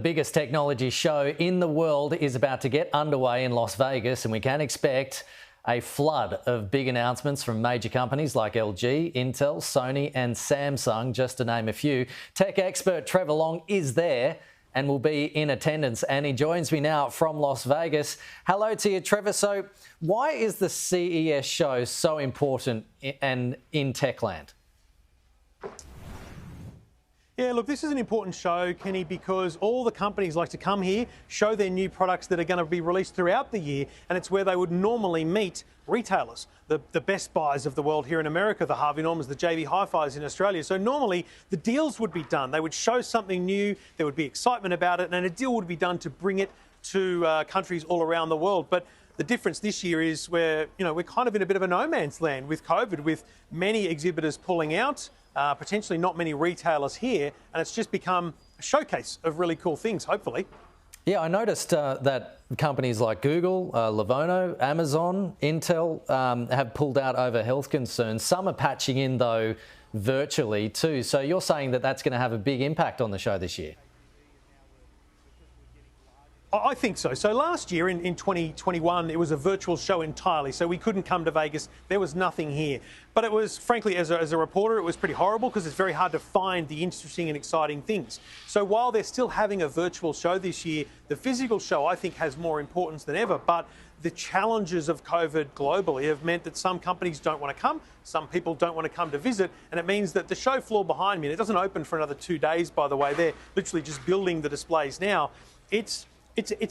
Biggest technology show in the world is about to get underway in Las Vegas, and we can expect a flood of big announcements from major companies like LG, Intel, Sony and Samsung, just to name a few. Tech expert Trevor Long is there and will be in attendance, and he joins me now from Las Vegas. Hello to you, Trevor. So why is the CES show so important and in Techland? Yeah, look, this is an important show, Kenny, because all the companies like to come here, show their new products that are going to be released throughout the year, and it's where they would normally meet retailers, the Best Buys of the world here in America, the Harvey Normans, the JB Hi-Fis in Australia. So normally the deals would be done. They would show something new, there would be excitement about it, and a deal would be done to bring it to countries all around the world. But the difference this year is we're kind of in a bit of a no man's land with COVID, with many exhibitors pulling out, potentially not many retailers here, and it's just become a showcase of really cool things, hopefully. Yeah, I noticed that companies like Google, Lenovo, Amazon, Intel have pulled out over health concerns. Some are patching in, though, virtually too. So you're saying that that's going to have a big impact on the show this year? I think so. So last year in 2021, it was a virtual show entirely, so we couldn't come to Vegas. There was nothing here. But it was, frankly, as a reporter, it was pretty horrible because it's very hard to find the interesting and exciting things. So while they're still having a virtual show this year, the physical show, I think, has more importance than ever. But the challenges of COVID globally have meant that some companies don't want to come, some people don't want to come to visit, and it means that the show floor behind me, and it doesn't open for another 2 days, by the way, they're literally just building the displays now, it's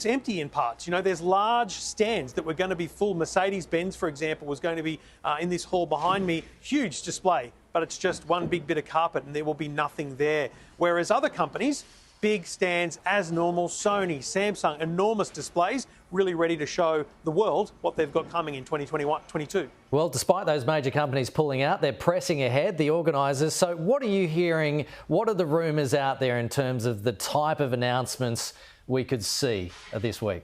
empty in parts. You know, there's large stands that were going to be full. Mercedes-Benz, for example, was going to be in this hall behind me, huge display, but it's just one big bit of carpet and there will be nothing there. Whereas other companies, big stands as normal, Sony, Samsung, enormous displays, really ready to show the world what they've got coming in 2021-22. Well, despite those major companies pulling out, they're pressing ahead, the organisers. So what are you hearing? What are the rumours out there in terms of the type of announcements we could see this week?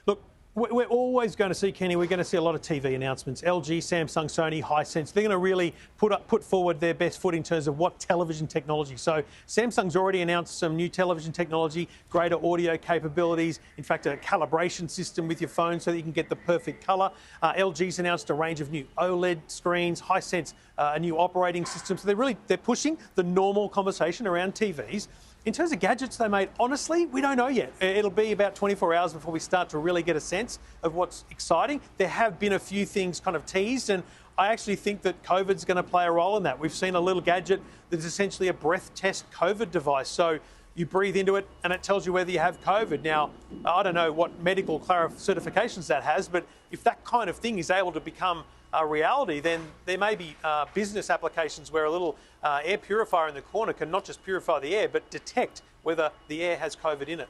Look, we're always going to see, Kenny, we're going to see a lot of TV announcements. LG, Samsung, Sony, Hisense, they're going to really put forward their best foot in terms of what television technology. So Samsung's already announced some new television technology, greater audio capabilities, in fact, a calibration system with your phone so that you can get the perfect colour. LG's announced a range of new OLED screens, Hisense, a new operating system. So they're pushing the normal conversation around TVs. In terms of gadgets they made, honestly, we don't know yet. It'll be about 24 hours before we start to really get a sense of what's exciting. There have been a few things kind of teased, and I actually think that COVID's going to play a role in that. We've seen a little gadget that's essentially a breath test COVID device. So you breathe into it and it tells you whether you have COVID. Now, I don't know what medical certifications that has, but if that kind of thing is able to become a reality, then there may be business applications where a little air purifier in the corner can not just purify the air, but detect whether the air has COVID in it.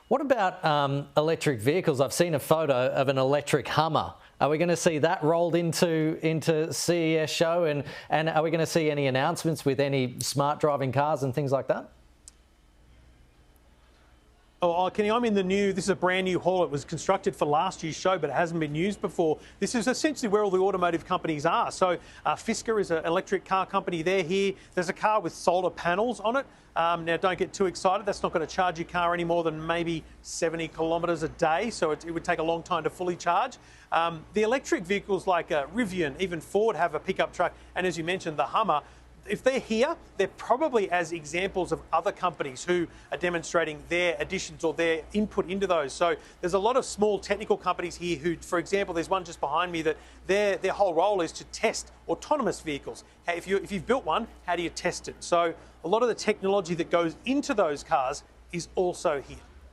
What about electric vehicles? I've seen a photo of an electric Hummer. Are we going to see that rolled into CES show? And are we going to see any announcements with any smart driving cars and things like that? Oh, Kenny, I'm in this is a brand new hall. It was constructed for last year's show, but it hasn't been used before. This is essentially where all the automotive companies are. So Fisker is an electric car company. They're here. There's a car with solar panels on it. Now, don't get too excited. That's not going to charge your car any more than maybe 70 kilometres a day. So it would take a long time to fully charge. The electric vehicles like Rivian, even Ford have a pickup truck. And as you mentioned, the Hummer. If they're here, they're probably as examples of other companies who are demonstrating their additions or their input into those. So there's a lot of small technical companies here who, for example, there's one just behind me that their whole role is to test autonomous vehicles. If you've built one, how do you test it? So a lot of the technology that goes into those cars is also here.